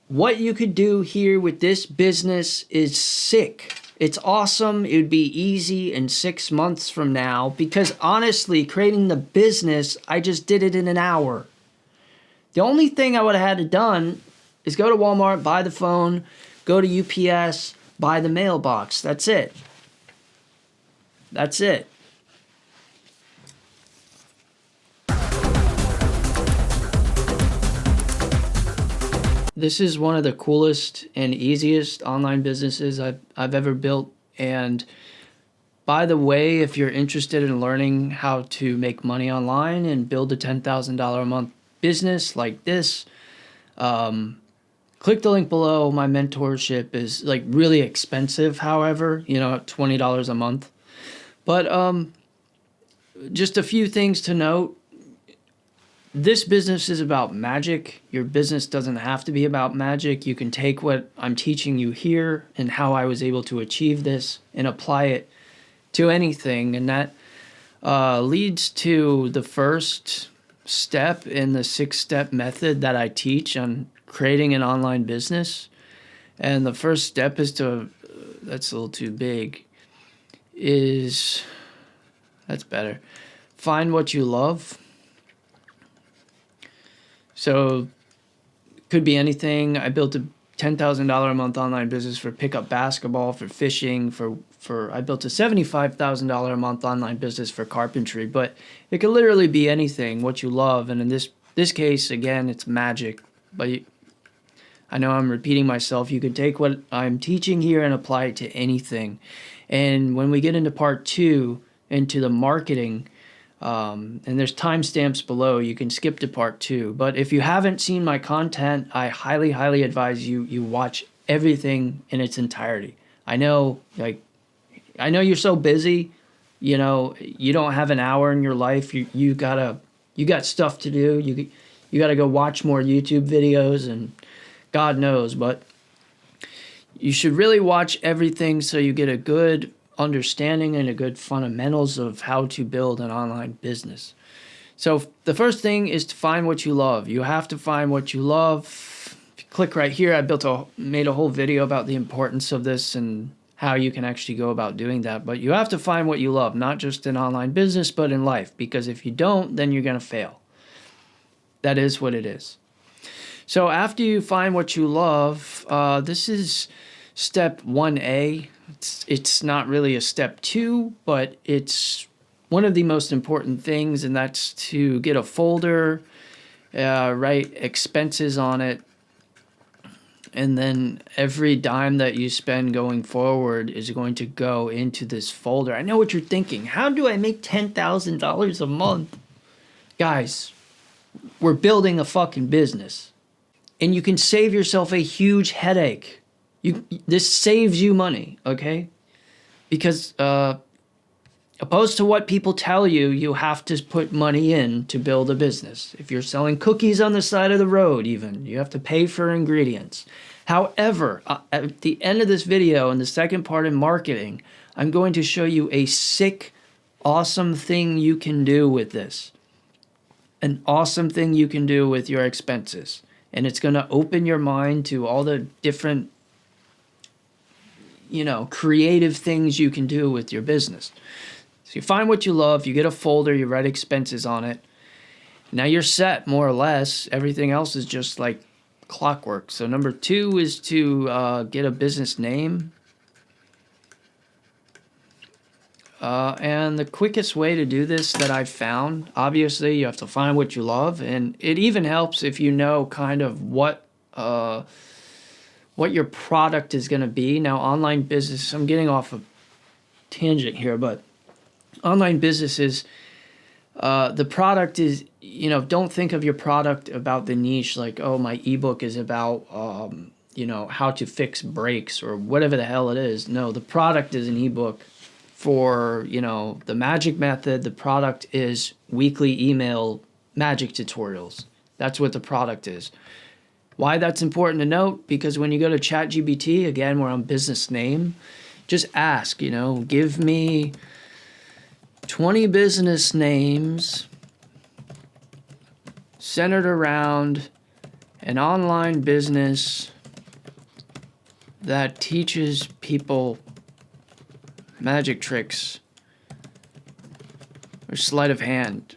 what you could do here with this business is sick. It's awesome. It would be easy in 6 months from now because honestly, creating the business, I just did it in an hour. The only thing I would have had to done is go to Walmart, buy the phone, go to UPS, buy the mailbox. That's it. That's it. This is one of the coolest and easiest online businesses I've ever built. And by the way, if you're interested in learning how to make money online and build a $10,000 a month business like this, click the link below. My mentorship is like really expensive, however, $20 a month. But just a few things to note. This business is about magic. Your business doesn't have to be about magic. You can take what I'm teaching you here and how I was able to achieve this and apply it to anything. And that leads to the first step in the 6-step method that I teach on creating an online business. And the first step is that's a little too big, that's better. Find what you love. So it could be anything. I built a $10,000 a month online business for pickup basketball, for fishing, I built a $75,000 a month online business for carpentry, but it could literally be anything, what you love. And in this case, again, it's magic. But I know I'm repeating myself. You could take what I'm teaching here and apply it to anything. And when we get into part 2, into the marketing, and there's timestamps below, you can skip to part 2. But if you haven't seen my content, I highly, highly advise you watch everything in its entirety. I know you're so busy, you don't have an hour in your life. You got stuff to do. You got to go watch more YouTube videos and God knows, but you should really watch everything so you get a good understanding and a good fundamentals of how to build an online business. So the first thing is to find what you love. You have to find what you love. If you click right here, I made a whole video about the importance of this and how you can actually go about doing that. But you have to find what you love, not just in online business, but in life. Because if you don't, then you're going to fail. That is what it is. So after you find what you love, this is step 1A. It's not really a step 2, but it's one of the most important things, and that's to get a folder, write expenses on it, and then every dime that you spend going forward is going to go into this folder. I know what you're thinking. How do I make $10,000 a month? Guys, we're building a fucking business, and you can save yourself a huge headache. This saves you money, okay? Because opposed to what people tell you, you have to put money in to build a business. If you're selling cookies on the side of the road even, you have to pay for ingredients. However, at the end of this video, in the second part in marketing, I'm going to show you a sick, awesome thing you can do with this. An awesome thing you can do with your expenses. And it's going to open your mind to all the different creative things you can do with your business. So you find what you love, you get a folder, you write expenses on it. Now you're set, more or less. Everything else is just like clockwork. So number 2 is to get a business name. And the quickest way to do this that I've found, obviously you have to find what you love. And it even helps if you know kind of what your product is going to be. Now, online business, I'm getting off a tangent here, but online businesses, the product is, don't think of your product about the niche like, oh, my ebook is about, how to fix brakes or whatever the hell it is. No, the product is an ebook for, the magic method. The product is weekly email magic tutorials. That's what the product is. Why that's important to note, because when you go to ChatGPT, again, we're on business name, just ask, give me 20 business names centered around an online business that teaches people magic tricks or sleight of hand.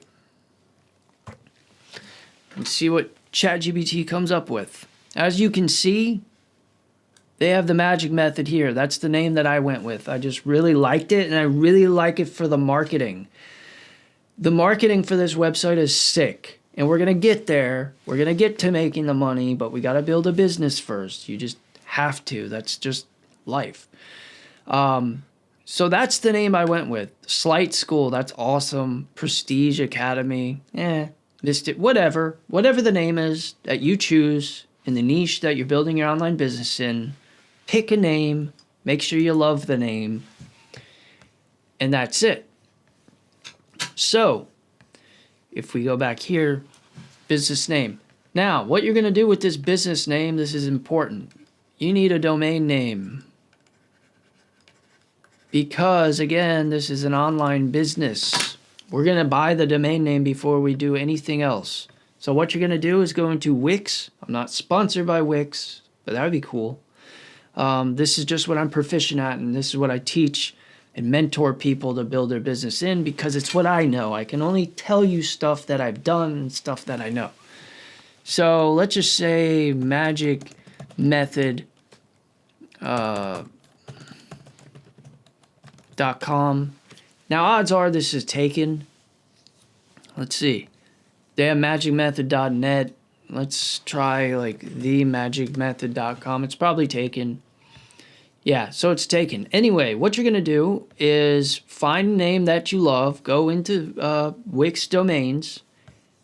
And see what ChatGPT comes up with. As you can see, they have the magic method here. That's the name that I went with. I just really liked it, and I really like it for the marketing. The marketing for this website is sick, and we're going to get there. We're going to get to making the money, but we got to build a business first. You just have to. That's just life. So that's the name I went with. Slight School, that's awesome. Prestige Academy, missed it. Whatever the name is that you choose in the niche that you're building your online business in, pick a name, make sure you love the name, and that's it. So, if we go back here, business name. Now, what you're going to do with this business name, this is important. You need a domain name. Because, again, this is an online business. We're going to buy the domain name before we do anything else. So what you're going to do is go into Wix. I'm not sponsored by Wix, but that would be cool. This is just what I'm proficient at, and this is what I teach and mentor people to build their business in, because it's what I know. I can only tell you stuff that I've done and stuff that I know. So let's just say magic method .com. Now, odds are this is taken. Let's see. They have magicmethod.net. Let's try like themagicmethod.com. It's probably taken. Yeah, so it's taken. Anyway, what you're going to do is find a name that you love, go into Wix domains,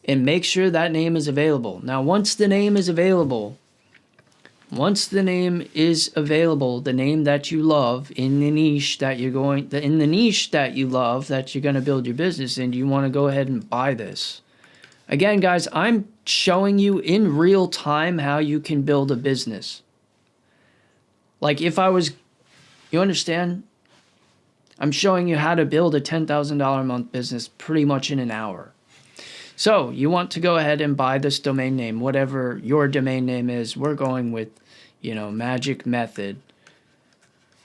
and make sure that name is available. Now, once the name is available, the name that you love in the niche that you love, that you're going to build your business in, you want to go ahead and buy this. Again, guys, I'm showing you in real time how you can build a business. Like if I was, you understand? I'm showing you how to build a $10,000 a month business pretty much in an hour. So you want to go ahead and buy this domain name, whatever your domain name is. We're going with, Magic Method,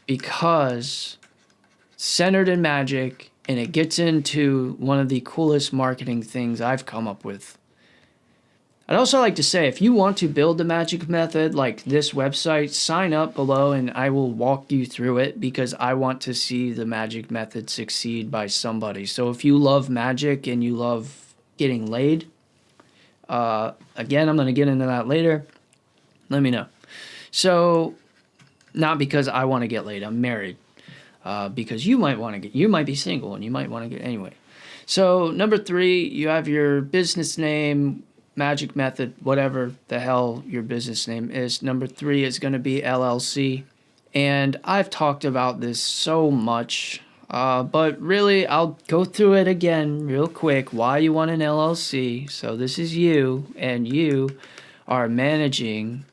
because it's centered in magic, and it gets into one of the coolest marketing things I've come up with. I'd also like to say, if you want to build the magic method like this website, sign up below and I will walk you through it, because I want to see the magic method succeed by somebody. So if you love magic and you love getting laid, again, I'm going to get into that later. Let me know. So, not because I want to get laid, I'm married. Because you might be single and you might want to get anyway. So number 3, you have your business name, magic method, whatever the hell your business name is. Number 3 is going to be LLC. And I've talked about this so much, but really I'll go through it again real quick. Why you want an LLC. So this is you, and you are managing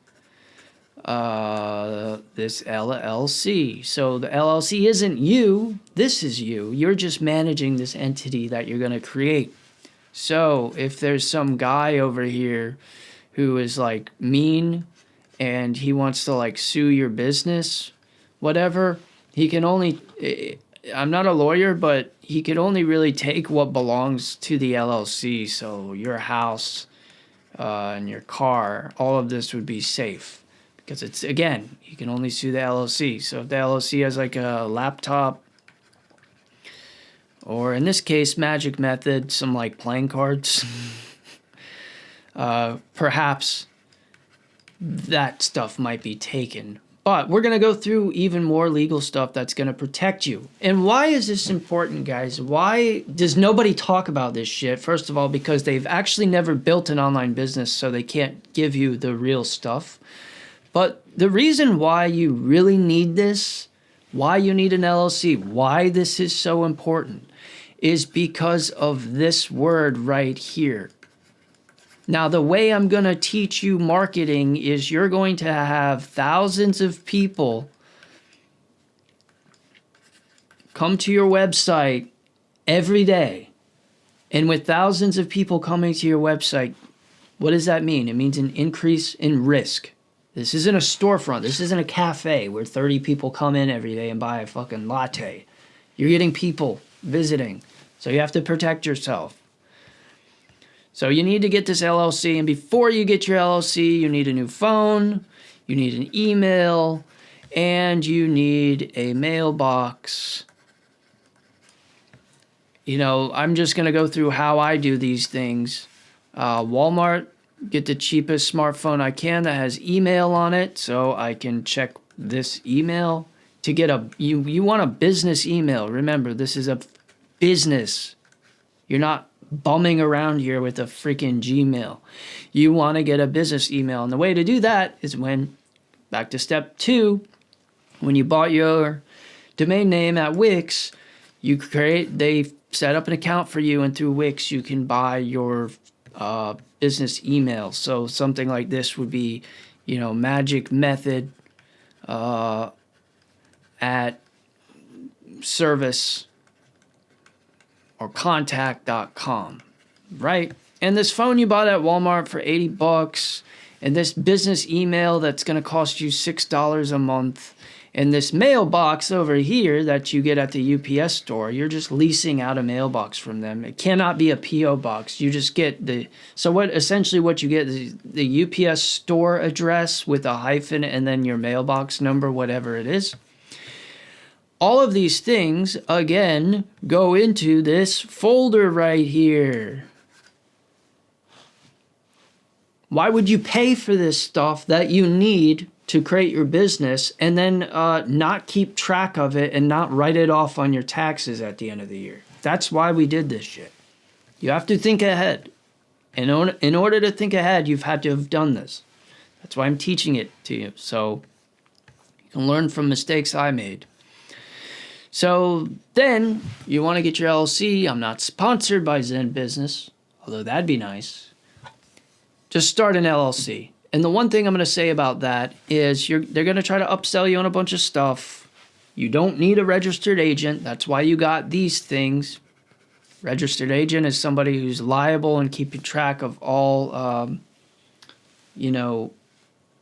this LLC. So the LLC isn't you, this is you. You're just managing this entity that you're going to create. So if there's some guy over here who is like mean and he wants to like sue your business, whatever, he can only, I'm not a lawyer, but he could only really take what belongs to the LLC. So your house and your car, all of this would be safe. Because it's, again, you can only sue the LLC. So if the LLC has like a laptop, or in this case, Magic Method, some like playing cards, perhaps that stuff might be taken. But we're going to go through even more legal stuff that's going to protect you. And why is this important, guys? Why does nobody talk about this shit? First of all, because they've actually never built an online business, so they can't give you the real stuff. But the reason why you really need this, why you need an LLC, why this is so important, is because of this word right here. Now, the way I'm going to teach you marketing is you're going to have thousands of people come to your website every day. And with thousands of people coming to your website, what does that mean? It means an increase in risk. This isn't a storefront. This isn't a cafe where 30 people come in every day and buy a fucking latte. You're getting people visiting. So you have to protect yourself. So you need to get this LLC. And before you get your LLC, you need a new phone, you need an email, and you need a mailbox. You know, I'm just going to go through how I do these things. Walmart, get the cheapest smartphone I can that has email on it so I can check this email. To get you want a business email. Remember, this is a business. You're not bumming around here with a freaking Gmail. You want to get a business email. And the way to do that is back to step 2, when you bought your domain name at Wix, they set up an account for you, and through Wix you can buy your business email. So something like this would be, magic method at service or contact.com, right? And this phone you bought at Walmart for $80, and this business email that's going to cost you $6 a month, and this mailbox over here that you get at the UPS store, you're just leasing out a mailbox from them. It cannot be a PO box. You just get what you get is the UPS store address with a hyphen and then your mailbox number, whatever it is. All of these things, again, go into this folder right here. Why would you pay for this stuff that you need to create your business and then not keep track of it and not write it off on your taxes at the end of the year? That's why we did this shit. You have to think ahead. And in order to think ahead, you've had to have done this. That's why I'm teaching it to you. So you can learn from mistakes I made. So then you want to get your LLC. I'm not sponsored by Zen Business, although that'd be nice. Just start an LLC. And the one thing I'm going to say about that is they're going to try to upsell you on a bunch of stuff. You don't need a registered agent. That's why you got these things. Registered agent is somebody who's liable and keeping track of all,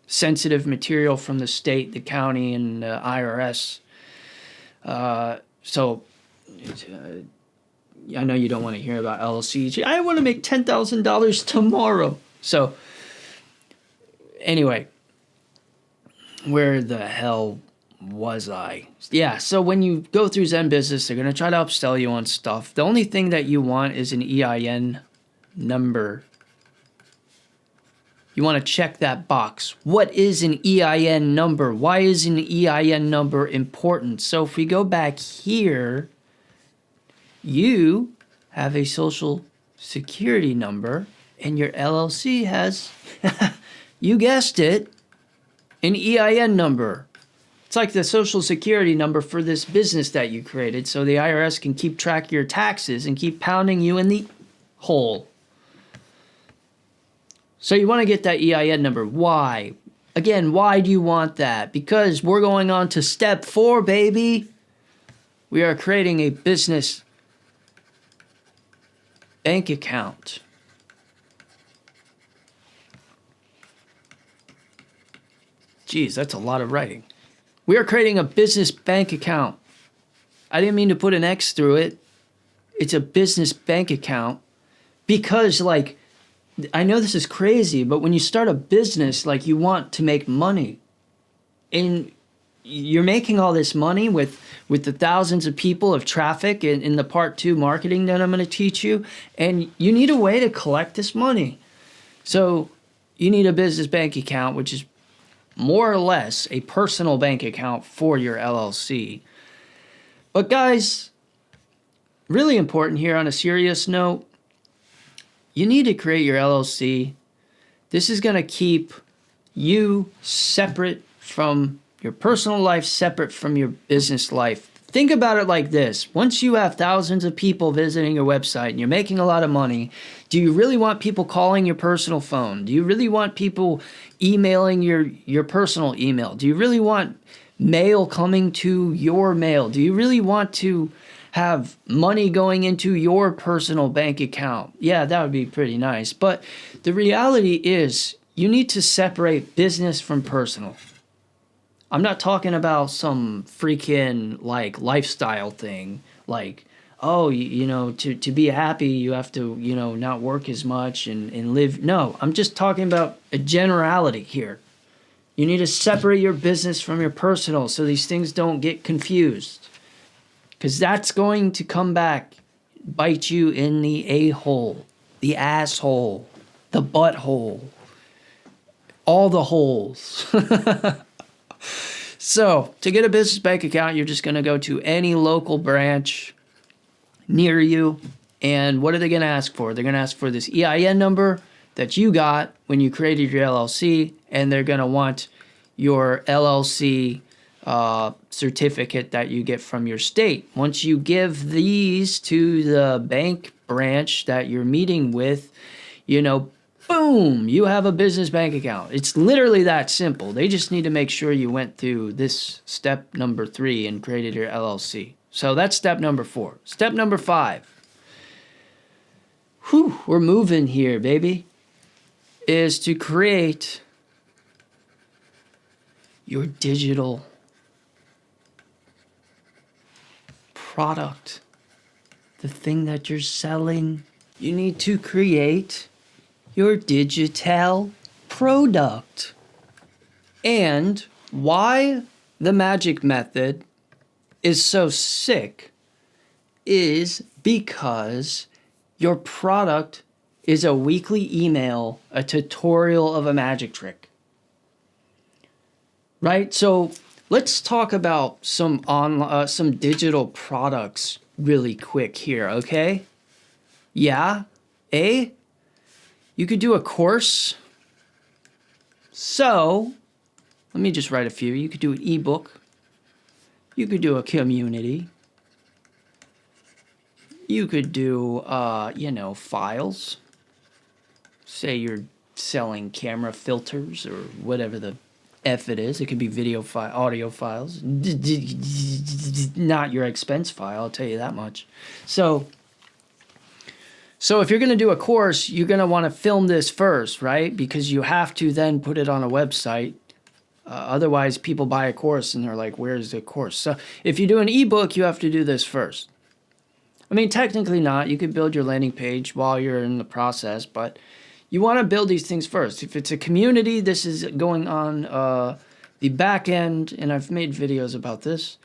sensitive material from the state, the county, and the IRS. I know you don't want to hear about LLCs. I want to make $10,000 tomorrow. So anyway, where the hell was I? Yeah, so when you go through Zen Business, they're going to try to upsell you on stuff. The only thing that you want is an EIN number. You want to check that box. What is an EIN number? Why is an EIN number important? So if we go back here, you have a social security number, and your LLC has, you guessed it, an EIN number. It's like the social security number for this business that you created, so the IRS can keep track of your taxes and keep pounding you in the hole. So you want to get that EIN number. Why? Again, why do you want that? Because we're going on to step 4, baby. We are creating a business bank account. Geez, that's a lot of writing. We are creating a business bank account. I didn't mean to put an X through it. It's a business bank account because, I know this is crazy, but when you start a business, you want to make money. And you're making all this money with the thousands of people of traffic in the part 2 marketing that I'm going to teach you. And you need a way to collect this money. So you need a business bank account, which is more or less a personal bank account for your LLC. But guys, really important here on a serious note, you need to create your LLC. This is going to keep you separate from your personal life, separate from your business life. Think about it like this. Once you have thousands of people visiting your website and you're making a lot of money, do you really want people calling your personal phone? Do you really want people emailing your personal email? Do you really want mail coming to your mail? Do you really want to have money going into your personal bank account? Yeah, that would be pretty nice. But the reality is you need to separate business from personal. I'm not talking about some freaking like lifestyle thing, like, oh, to be happy, you have to, not work as much and live. No, I'm just talking about a generality here. You need to separate your business from your personal so these things don't get confused. Because that's going to come back, bite you in the a-hole, the asshole, the butthole, all the holes. So, to get a business bank account, you're just going to go to any local branch near you. And what are they going to ask for? They're going to ask for this EIN number that you got when you created your LLC, and they're going to want your LLC certificate that you get from your state. Once you give these to the bank branch that you're meeting with, boom, you have a business bank account. It's literally that simple. They just need to make sure you went through this step number 3 and created your LLC. So that's step number 4. Step number 5. Whew, we're moving here, baby. Is to create your digital product. The thing that you're selling. You need to create your digital product. And why the magic method is so sick is because your product is a weekly email, a tutorial of a magic trick. Right? So let's talk about some digital products really quick here, okay? Yeah? You could do a course. So, let me just write a few. You could do an ebook. You could do a community. You could do, files. Say you're selling camera filters or whatever the F it is. It could be audio files. Not your expense file, I'll tell you that much. So if you're going to do a course, you're going to want to film this first, right? Because you have to then put it on a website. Otherwise, people buy a course and they're like, where's the course? So if you do an ebook, you have to do this first. I mean, technically not. You could build your landing page while you're in the process, but you want to build these things first. If it's a community, this is going on the back end, and I've made videos about this,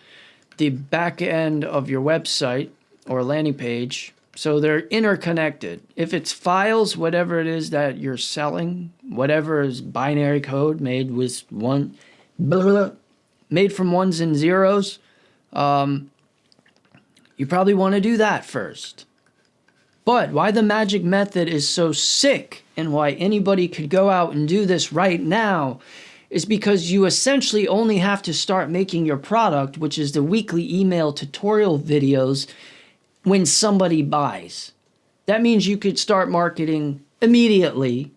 the back end of your website or landing page. So they're interconnected. If it's files, whatever it is that you're selling, whatever is binary code made with made from ones and zeros, you probably want to do that first. But why the magic method is so sick and why anybody could go out and do this right now is because you essentially only have to start making your product, which is the weekly email tutorial videos, when somebody buys. That means you could start marketing immediately,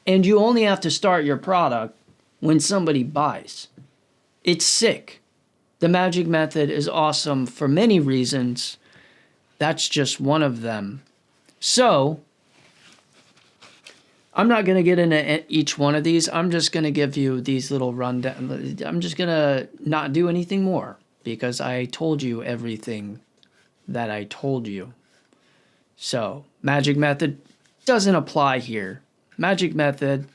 and you only have to start your product when somebody buys. It's sick. The magic method is awesome for many reasons. That's just one of them. So, I'm not going to get into each one of these. I'm just going to give you these little rundown. I'm just going to not do anything more because I told you everything that I told you. So, magic method doesn't apply here. Magic method,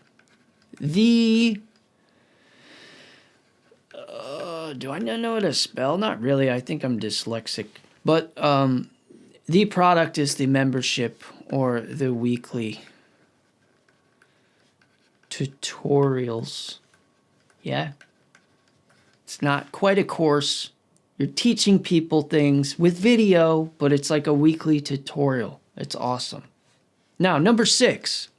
do I not know how to spell? Not really. I think I'm dyslexic. But the product is the membership or the weekly tutorials. Yeah. It's not quite a course. You're teaching people things with video, but it's like a weekly tutorial. It's awesome. Now, number 6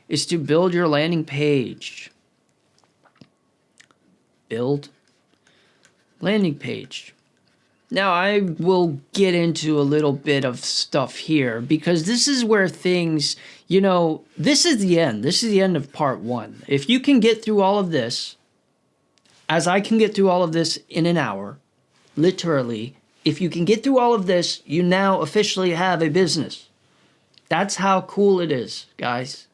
is to build your landing page. Build landing page. Now, I will get into a little bit of stuff here because this is where things, this is the end. This is the end of part 1. If you can get through all of this, as I can get through all of this in an hour, literally, if you can get through all of this, you now officially have a business. That's how cool it is, guys.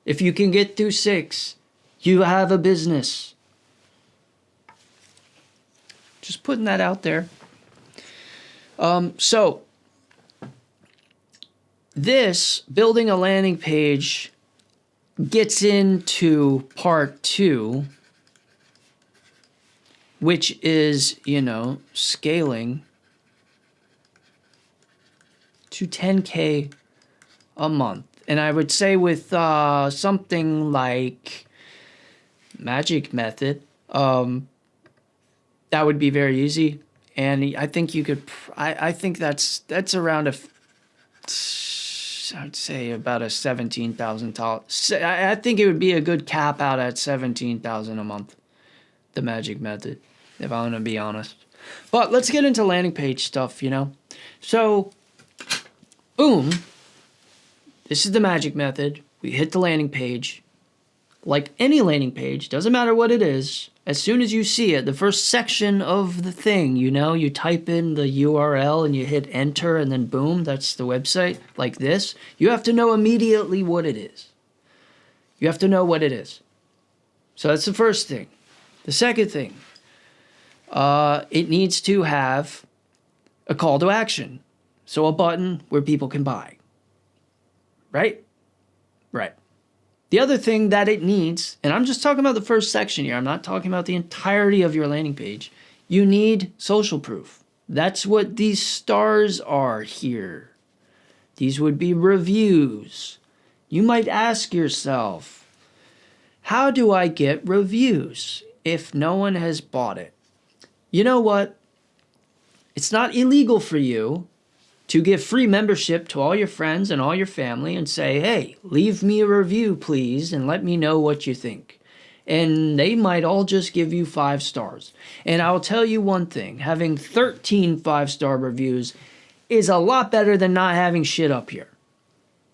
If you can get through 6, you have a business. Just putting that out there. So this building a landing page gets into part 2, which is, scaling to 10K a month. And I would say with something like Magic Method, that would be very easy. And I think you could, I think that's around I'd say about a $17,000. I think it would be a good cap out at $17,000 a month, the Magic Method, if I want to be honest. But let's get into landing page stuff, So, boom. This is the Magic Method. We hit the landing page. Like any landing page, doesn't matter what it is, as soon as you see it, the first section of the thing, you type in the URL and you hit enter and then boom, that's the website, like this. You have to know immediately what it is. You have to know what it is. So that's the first thing. The second thing, it needs to have a call to action. So a button where people can buy. Right? Right. The other thing that it needs, and I'm just talking about the first section here, I'm not talking about the entirety of your landing page. You need social proof. That's what these stars are here. These would be reviews. You might ask yourself, how do I get reviews if no one has bought it? You know what? It's not illegal for you to give free membership to all your friends and all your family and say, hey, leave me a review, please, and let me know what you think. And they might all just give you 5 stars. And I'll tell you one thing, having 13 5-star reviews is a lot better than not having shit up here.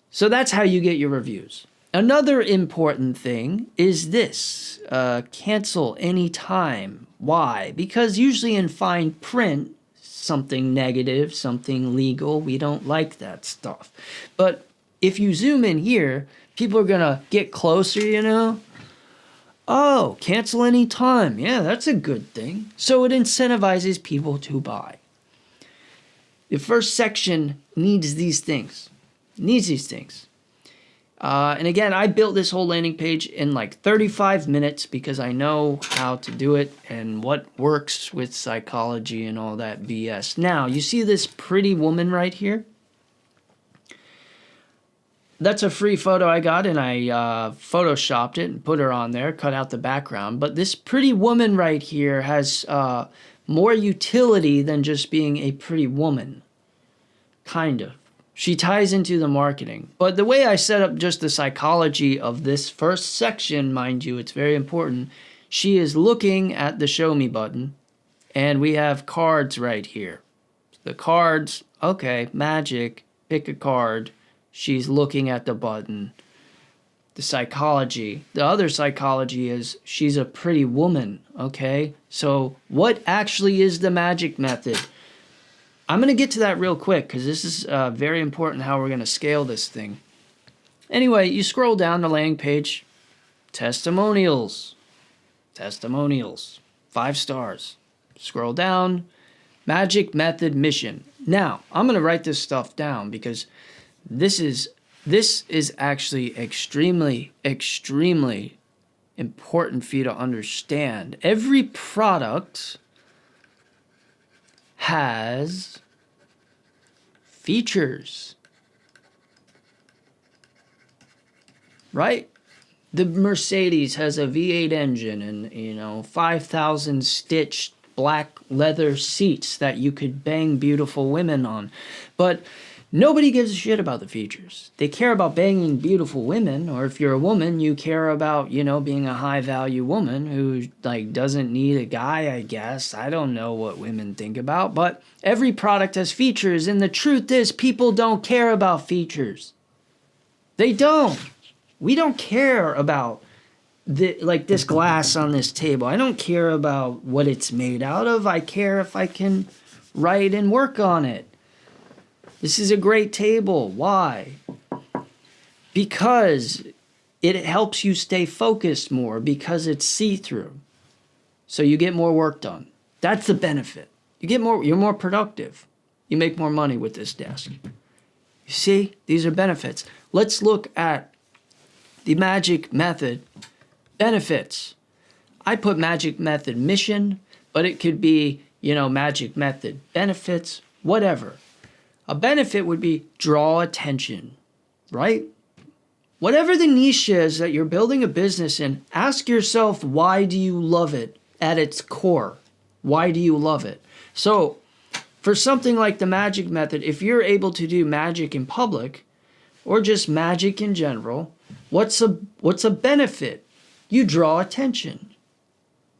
So that's how you get your reviews. Another important thing is this, cancel anytime. Why? Because usually in fine print, something negative, something legal, we don't like that stuff. But if you zoom in here, people are going to get closer, Oh, cancel anytime. Yeah, that's a good thing. So it incentivizes people to buy. The first section needs these things. And again, I built this whole landing page in like 35 minutes because I know how to do it and what works with psychology and all that BS. Now, you see this pretty woman right here? That's a free photo I got, and I photoshopped it and put her on there, cut out the background. But this pretty woman right here has more utility than just being a pretty woman. Kind of. She ties into the marketing. But the way I set up just the psychology of this first section, mind you, it's very important. She is looking at the show me button, and we have cards right here. The cards, okay, magic, pick a card. She's looking at the button. The psychology. The other psychology is she's a pretty woman, okay? So what actually is the magic method? I'm going to get to that real quick because this is very important how we're going to scale this thing. Anyway, you scroll down the landing page. Testimonials. 5 stars. Scroll down. Magic method mission. Now, I'm going to write this stuff down because this is actually extremely, extremely important for you to understand. Every product has features, right? The Mercedes has a V8 engine and 5,000 stitched black leather seats that you could bang beautiful women on. But nobody gives a shit about the features. They care about banging beautiful women, or if you're a woman, you care about, being a high-value woman who, doesn't need a guy, I guess. I don't know what women think about, but every product has features, and the truth is people don't care about features. They don't. We don't care about, this glass on this table. I don't care about what it's made out of. I care if I can write and work on it. This is a great table. Why? Because it helps you stay focused more because it's see-through. So you get more work done. That's the benefit. You're more productive. You make more money with this desk. You see, these are benefits. Let's look at the magic method benefits. I put magic method mission, but it could be, magic method benefits, whatever. A benefit would be draw attention, right? Whatever the niche is that you're building a business in, ask yourself, why do you love it at its core? Why do you love it? So for something like the magic method, if you're able to do magic in public or just magic in general, what's a benefit? You draw attention.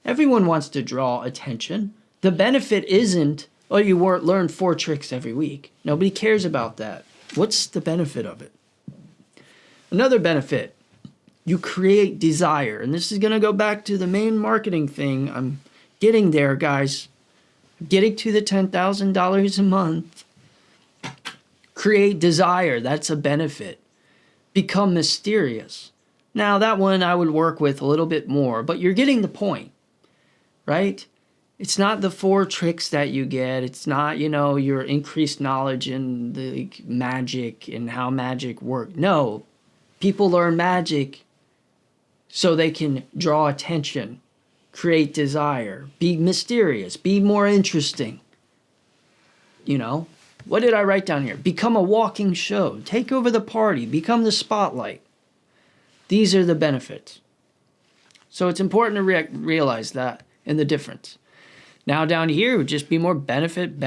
Everyone wants to draw attention. The benefit isn't, you learn 4 tricks every week. Nobody cares about that. What's the benefit of it? Another benefit, you create desire. And this is going to go back to the main marketing thing. I'm getting there, guys. Getting to the $10,000 a month. Create desire. That's a benefit. Become mysterious. Now, that one I would work with a little bit more, but you're getting the point, right? It's not the 4 tricks that you get. It's not, your increased knowledge in the magic and how magic works. No, people learn magic so they can draw attention, create desire, be mysterious, be more interesting. What did I write down here? Become a walking show. Take over the party. Become the spotlight. These are the benefits. So it's important to realize that and the difference. Now down here would just be more benefit,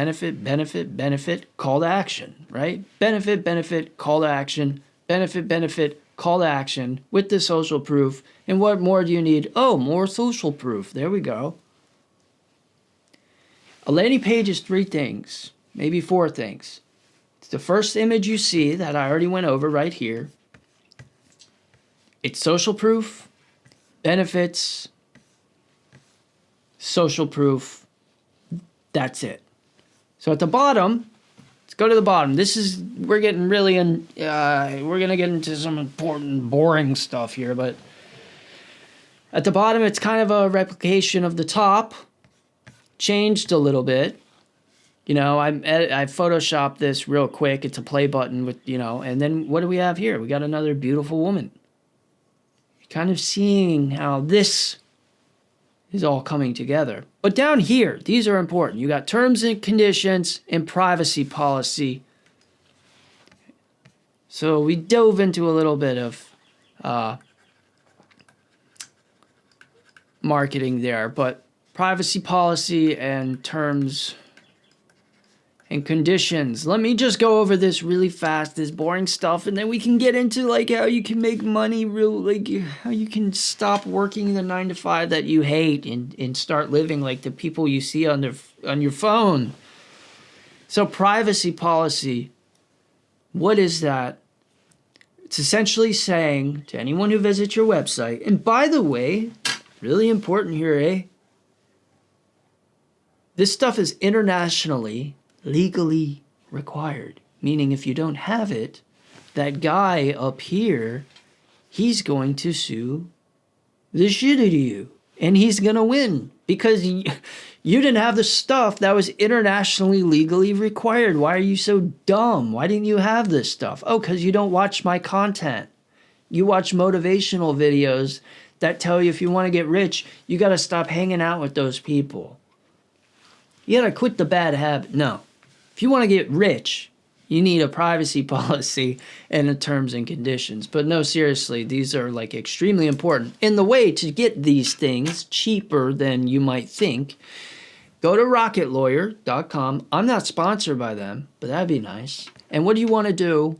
call to action, right? Benefit, call to action, benefit, call to action with the social proof. And what more do you need? Oh, more social proof. There we go. A landing page is 3 things, maybe 4 things. It's the first image you see that I already went over right here. It's social proof, benefits, social proof. That's it. So at the bottom, let's go to the bottom. We're getting really we're going to get into some important, boring stuff here, but at the bottom, it's kind of a replication of the top, changed a little bit. I photoshopped this real quick. It's a play button with, and then what do we have here? We got another beautiful woman. Kind of seeing how this is all coming together. But down here, these are important. You got terms and conditions and privacy policy. So we dove into a little bit of marketing there, but privacy policy and terms and conditions. Let me just go over this really fast, this boring stuff, and then we can get into how you can make money, how you can stop working the 9 to 5 that you hate and start living like the people you see on your phone. So privacy policy, what is that? It's essentially saying to anyone who visits your website, and by the way, really important here, this stuff is internationally legally required, meaning if you don't have it, that guy up here, he's going to sue the shit out of you, and he's going to win because you didn't have the stuff that was internationally legally required. Why are you so dumb? Why didn't you have this stuff? Oh, because you don't watch my content. You watch motivational videos that tell you if you want to get rich, you got to stop hanging out with those people. You got to quit the bad habit. No. If you want to get rich, you need a privacy policy and the terms and conditions. But no, seriously, these are extremely important. And the way to get these things cheaper than you might think, go to rocketlawyer.com. I'm not sponsored by them, but that'd be nice. And what you want to do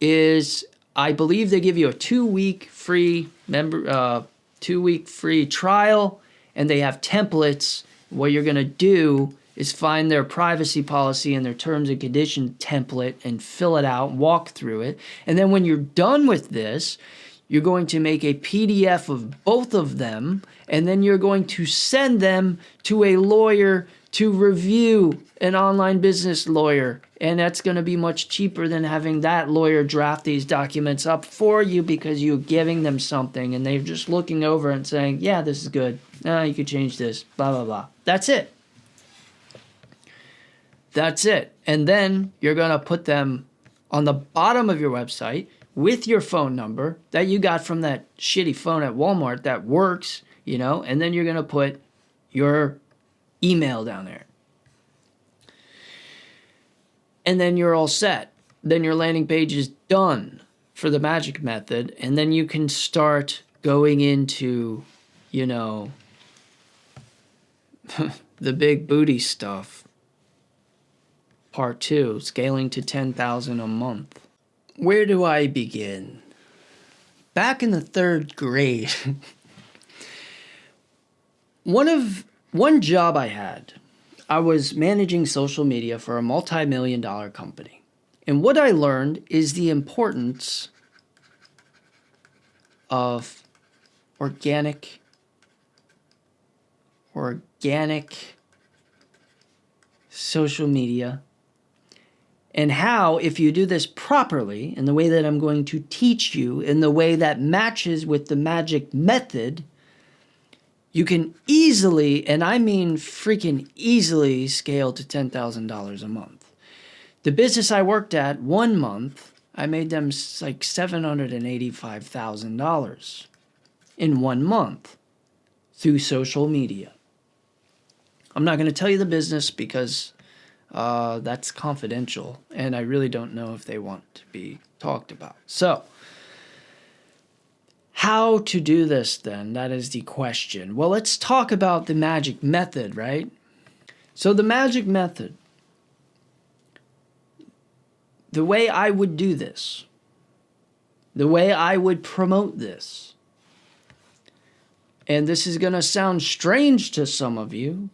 is, I believe they give you a 2-week free 2-week free trial, and they have templates. What you're going to do is find their privacy policy and their terms and conditions template and fill it out, walk through it. And then when you're done with this, you're going to make a PDF of both of them, and then you're going to send them to a lawyer to review an online business lawyer. And that's going to be much cheaper than having that lawyer draft these documents up for you, because you're giving them something and they're just looking over and saying, yeah, this is good. You could change this, blah, blah, blah. That's it. That's it. And then you're going to put them on the bottom of your website with your phone number that you got from that shitty phone at Walmart that works, and then you're going to put your email down there. And then you're all set. Then your landing page is done for the magic method. And then you can start going into, the big booty stuff. Part 2, scaling to 10,000 a month. Where do I begin? Back in the 3rd grade, one job I had, I was managing social media for a multi-million-dollar company. And what I learned is the importance of organic social media, and how, if you do this properly, in the way that I'm going to teach you, in the way that matches with the magic method, you can easily, and I mean freaking easily, scale to $10,000 a month. The business I worked at, 1 month, I made them like $785,000 in 1 month through social media. I'm not going to tell you the business because that's confidential, and I really don't know if they want to be talked about. So, how to do this then? That is the question. Well, let's talk about the magic method, right? So the magic method, the way I would do this, the way I would promote this, and this is going to sound strange to some of you,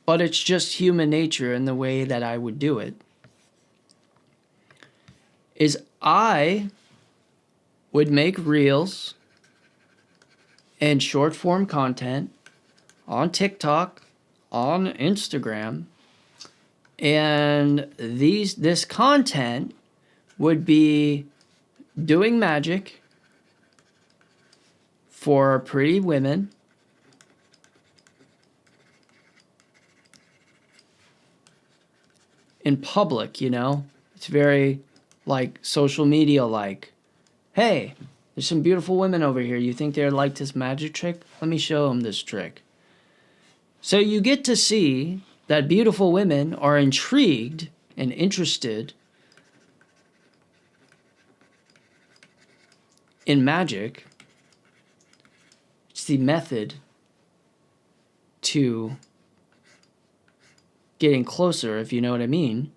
but it's just human nature in the way that I would do it, is I would make reels and short form content on TikTok, on Instagram, and this content would be doing magic for pretty women in public, It's very like social media like. Hey, there's some beautiful women over here. You think they'd like this magic trick? Let me show them this trick. So you get to see that beautiful women are intrigued and interested in magic. It's the method to getting closer, if you know what I mean.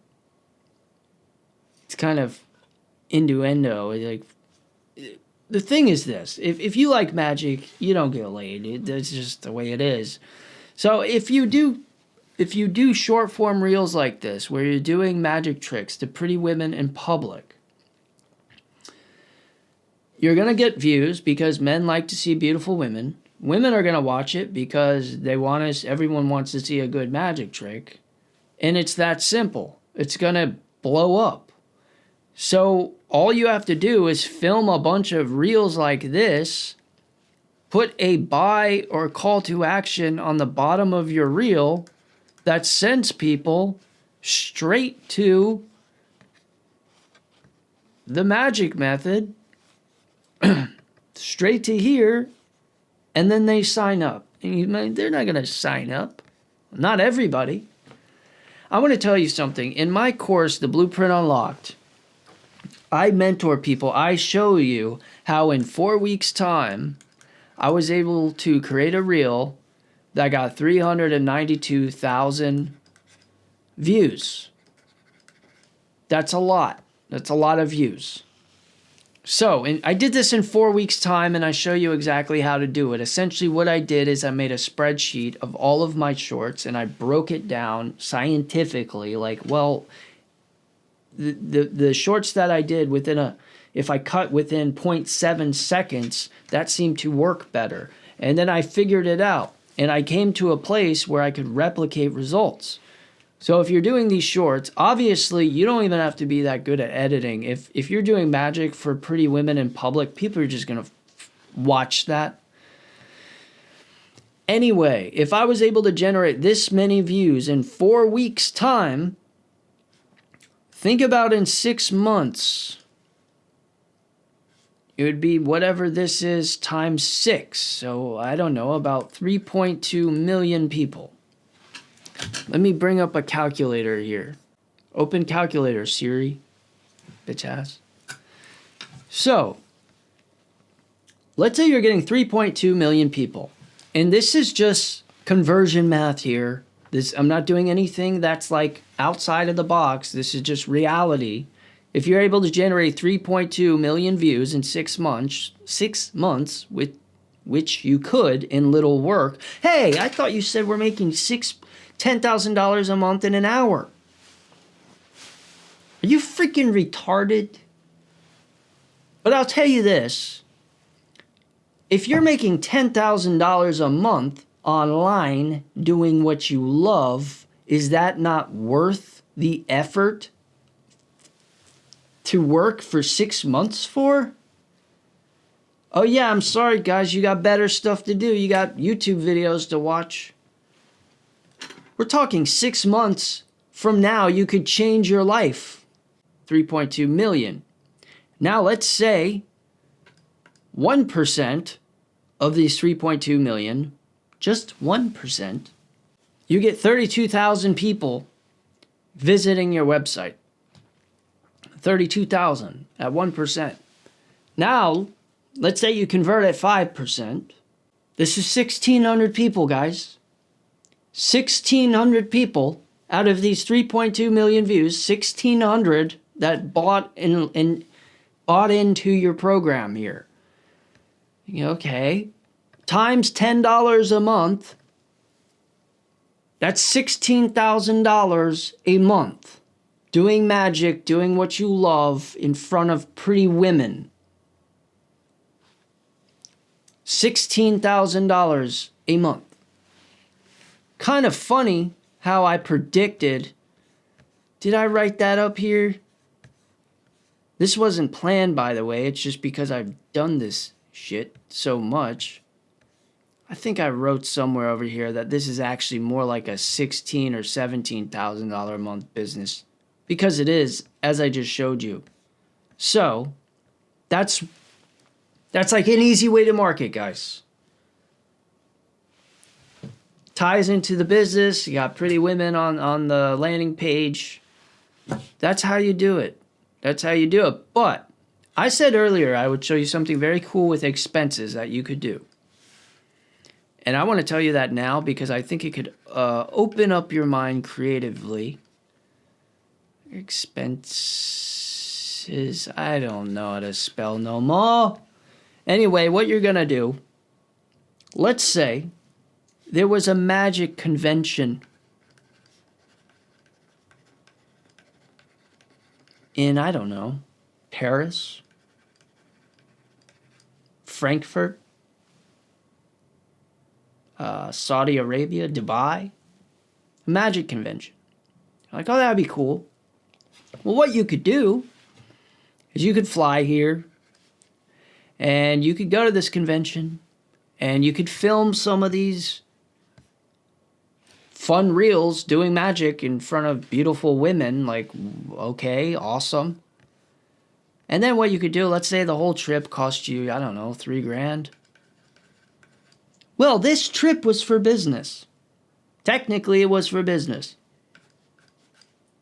It's kind of innuendo. Like, the thing is this: if you like magic, you don't get laid. That's just the way it is. So if you do short form reels like this, where you're doing magic tricks to pretty women in public, you're gonna get views because men like to see beautiful women. Women are gonna watch it because everyone wants to see a good magic trick, and it's that simple. It's gonna blow up. So all you have to do is film a bunch of reels like this, put a buy or call to action on the bottom of your reel that sends people straight to the magic method, straight to here, and then they sign up. And they're not going to sign up. Not everybody. I want to tell you something. In my course, The Blueprint Unlocked, I mentor people. I show you how in 4 weeks' time, I was able to create a reel that got 392,000 views. That's a lot. That's a lot of views. So, I did this in 4 weeks' time, and I show you exactly how to do it. Essentially, what I did is I made a spreadsheet of all of my shorts, and I broke it down scientifically, like, well, the shorts that I did if I cut within 0.7 seconds, that seemed to work better. And then I figured it out. and I came to a place where I could replicate results. So if you're doing these shorts, obviously you don't even have to be that good at editing. If you're doing magic for pretty women in public, people are just going to watch that. Anyway, if I was able to generate this many views in 4 weeks' time, think about in 6 months, it would be whatever this is times 6. So I don't know, about 3.2 million people. Let me bring up a calculator here. Open calculator, Siri. Bitch ass. So, let's say you're getting 3.2 million people. And this is just conversion math here. I'm not doing anything that's like outside of the box. This is just reality. If you're able to generate 3.2 million views in 6 months, with which you could in little work. Hey, I thought you said we're making $10,000 a month in an hour. Are you freaking retarded? But I'll tell you this. If you're making $10,000 a month online doing what you love, is that not worth the effort to work for 6 months for? Oh yeah, I'm sorry guys, you got better stuff to do. You got YouTube videos to watch. We're talking 6 months from now, you could change your life. 3.2 million. Now let's say 1% of these 3.2 million, just 1%, you get 32,000 people visiting your website. 32,000 at 1%. Now, let's say you convert at 5%. This is 1,600 people, guys. 1,600 people out of these 3.2 million views, 1,600 that bought into your program here. Okay. Times $10 a month. That's $16,000 a month. Doing magic, doing what you love in front of pretty women. $16,000 a month. Kind of funny how I predicted. Did I write that up here? This wasn't planned, by the way. It's just because I've done this shit so much. I think I wrote somewhere over here that this is actually more like a $16,000 or $17,000 a month business. Because it is, as I just showed you. So, that's like an easy way to market, guys. Ties into the business. You got pretty women on the landing page. That's how you do it. That's how you do it. But I said earlier I would show you something very cool with expenses that you could do. And I want to tell you that now because I think it could open up your mind creatively. Expenses. I don't know how to spell no more. Anyway, what you're going to do, let's say there was a magic convention in, I don't know, Paris, Frankfurt, Saudi Arabia, Dubai, a magic convention. You're like, oh, that'd be cool. Well, what you could do is you could fly here and you could go to this convention and you could film some of these fun reels doing magic in front of beautiful women. Like, okay, awesome. And then what you could do, let's say the whole trip cost you, I don't know, $3,000. Well, this trip was for business. Technically, it was for business.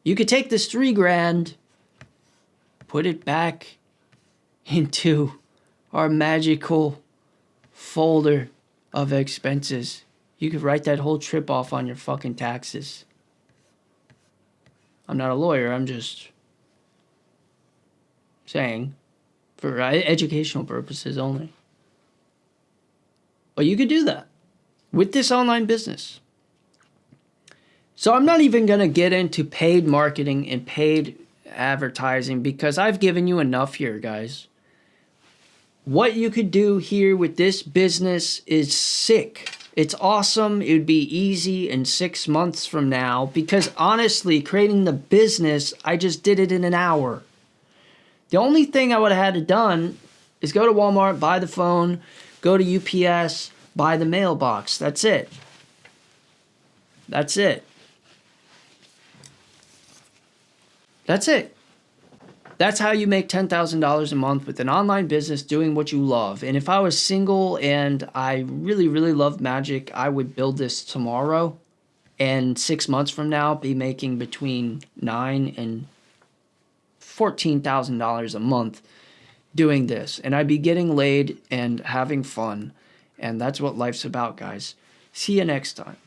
You could take this $3,000, put it back into our magical folder of expenses. You could write that whole trip off on your fucking taxes. I'm not a lawyer, I'm just saying, for educational purposes only. But you could do that with this online business. So I'm not even going to get into paid marketing and paid advertising because I've given you enough here, guys. What you could do here with this business is sick. It's awesome. It would be easy in 6 months from now because honestly, creating the business, I just did it in an hour. The only thing I would have had to done is go to Walmart, buy the phone, go to UPS, buy the mailbox. That's it. That's it. That's it. That's how you make $10,000 a month with an online business doing what you love. And if I was single and I really, really loved magic, I would build this tomorrow and 6 months from now be making between $9,000 and $14,000 a month doing this. And I'd be getting laid and having fun. And that's what life's about, guys. See you next time.